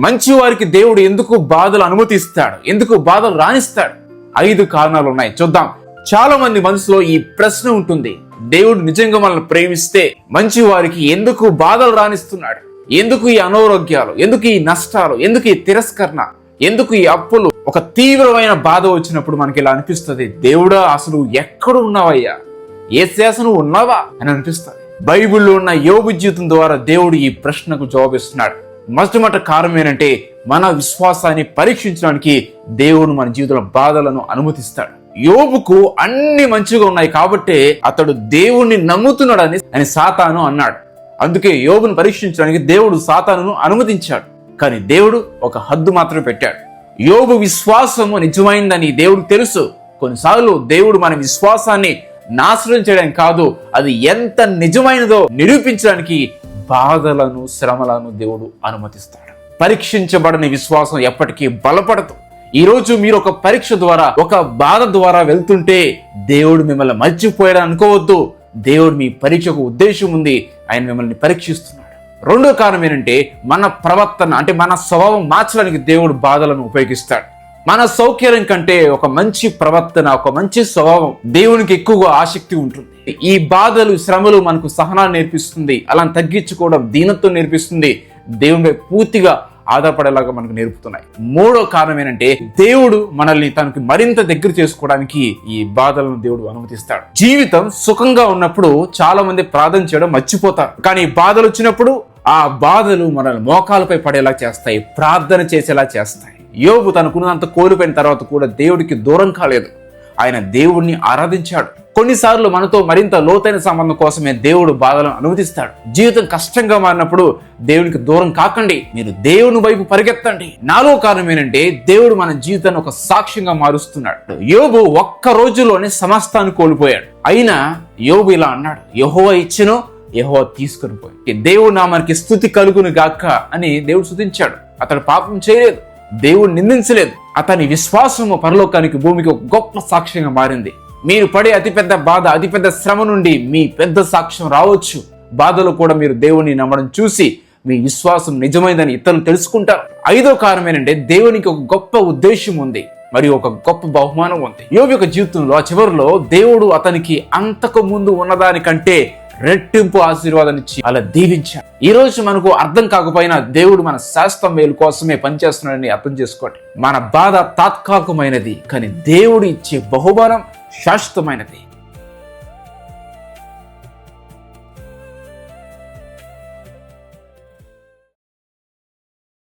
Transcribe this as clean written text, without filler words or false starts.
మంచి వారికి దేవుడు ఎందుకు బాధలు అనుమతిస్తాడు, ఎందుకు బాధలు రాణిస్తాడు? 5 కారణాలు ఉన్నాయి, చూద్దాం. చాలా మంది మనసులో ఈ ప్రశ్న ఉంటుంది, దేవుడు నిజంగా మనల్ని ప్రేమిస్తే మంచి వారికి ఎందుకు బాధలు రాణిస్తున్నాడు? ఎందుకు ఈ అనారోగ్యాలు, ఎందుకు ఈ నష్టాలు, ఎందుకు ఈ తిరస్కరణ, ఎందుకు ఈ అప్పులు? ఒక తీవ్రమైన బాధ వచ్చినప్పుడు మనకి ఇలా అనిపిస్తుంది, దేవుడా అసలు ఎక్కడ ఉన్నావయ్యా, యేసయ్య నువ్వు ఉన్నావా అని అనిపిస్తుంది. బైబిల్లో ఉన్న యోబు జీవితం ద్వారా దేవుడు ఈ ప్రశ్నకు జవాబిస్తున్నాడు. మొట్టమొదటి కారణం ఏంటంటే, మన విశ్వాసాన్ని పరీక్షించడానికి దేవుడు మన జీవితంలో బాధలను అనుమతిస్తాడు. యోబుకు అన్ని మంచిగా ఉన్నాయి కాబట్టి అతడు దేవుణ్ణి నమ్ముతున్నాడని సాతాను అన్నాడు. అందుకే యోబును పరీక్షించడానికి దేవుడు సాతానును అనుమతించాడు. కానీ దేవుడు ఒక హద్దు మాత్రమే పెట్టాడు. యోబు విశ్వాసము నిజమైందని దేవుడు తెలుసు. కొన్నిసార్లు దేవుడు మన విశ్వాసాన్ని నాశనం చేయడానికి కాదు, అది ఎంత నిజమైనదో నిరూపించడానికి బాధలను, శ్రమలను దేవుడు అనుమతిస్తాడు. పరీక్షించబడని విశ్వాసం ఎప్పటికీ బలపడదు. ఈ రోజు మీరు ఒక పరీక్ష ద్వారా, ఒక బాధ ద్వారా వెళ్తుంటే దేవుడు మిమ్మల్ని మర్చిపోయాడు అనుకోవద్దు. దేవుడు మీ పరీక్షకు ఉద్దేశం ఉంది, ఆయన మిమ్మల్ని పరీక్షిస్తున్నాడు. రెండో కారణం ఏంటంటే, మన ప్రవర్తన అంటే మన స్వభావం మార్చడానికి దేవుడు బాధలను ఉపయోగిస్తాడు. మన సౌకర్యం కంటే ఒక మంచి ప్రవర్తన, ఒక మంచి స్వభావం దేవునికి ఎక్కువగా ఆసక్తి ఉంటుంది. ఈ బాధలు, శ్రమలు మనకు సహనాన్ని నేర్పిస్తుంది, అలా తగ్గించుకోవడం, దీనత్వం నేర్పిస్తుంది, దేవునిపై పూర్తిగా ఆధారపడేలాగా మనకు నేర్పుతున్నాయి. మూడో కారణం ఏంటంటే, దేవుడు మనల్ని తనకి మరింత దగ్గర చేసుకోవడానికి ఈ బాధలను దేవుడు అనుమతిస్తాడు. జీవితం సుఖంగా ఉన్నప్పుడు చాలా మంది ప్రార్థన చేయడం మర్చిపోతారు, కానీ బాధలు వచ్చినప్పుడు ఆ బాధలు మనల్ని మోకాలపై పడేలా చేస్తాయి, ప్రార్థన చేసేలా చేస్తాయి. యోబు తనకున్నంత కోల్పోయిన తర్వాత కూడా దేవుడికి దూరం కాలేదు, ఆయన దేవుణ్ణి ఆరాధించాడు. కొన్నిసార్లు మనతో మరింత లోతైన సంబంధం కోసమే దేవుడు బాధలను అనుమతిస్తాడు. జీవితం కష్టంగా మారినప్పుడు దేవునికి దూరం కాకండి, మీరు దేవుని వైపు పరిగెత్తండి. 4వ కారణం ఏంటంటే, దేవుడు మన జీవితాన్ని ఒక సాక్ష్యంగా మారుస్తున్నాడు. యోబు ఒక్క రోజులోనే సమస్తాన్ని కోల్పోయాడు. అయినా యోబు ఇలా అన్నాడు, యెహోవా ఇచ్చెను, యెహోవా తీసుకుని పోయి, దేవుడు నామానికి స్తుతి కలుగును గాక అని దేవుడు స్తుతించాడు. అతడు పాపం చేయలేదు, దేవుడు నిందించలేదు. అతని విశ్వాసము పరలోకానికి, భూమికి ఒక గొప్ప సాక్ష్యంగా మారింది. మీరు పడే అతిపెద్ద బాధ, అతిపెద్ద శ్రమ నుండి మీ పెద్ద సాక్ష్యం రావచ్చు. బాధలో కూడా మీరు దేవుని నమ్మడం చూసి మీ విశ్వాసం నిజమైందని ఇతరులు తెలుసుకుంటారు. 5వ కారణం ఏంటంటే, దేవునికి ఒక గొప్ప ఉద్దేశం ఉంది మరియు ఒక గొప్ప బహుమానం ఉంది. యోబు యొక్క జీవితంలో ఆ చివరిలో దేవుడు అతనికి అంతకు ముందు ఉన్నదానికంటే రెట్టింపు ఆశీర్వాదాన్ని ఇచ్చి అలా దీవించాడు. ఈ రోజు మనకు అర్థం కాకపోయినా దేవుడు మన శాశ్వత మేలు కోసమే పనిచేస్తున్నాడని అర్థం చేసుకోండి. మన బాధ తాత్కాలికమైనది, కానీ దేవుడు ఇచ్చే బహుమానం శాశ్వతమైనది.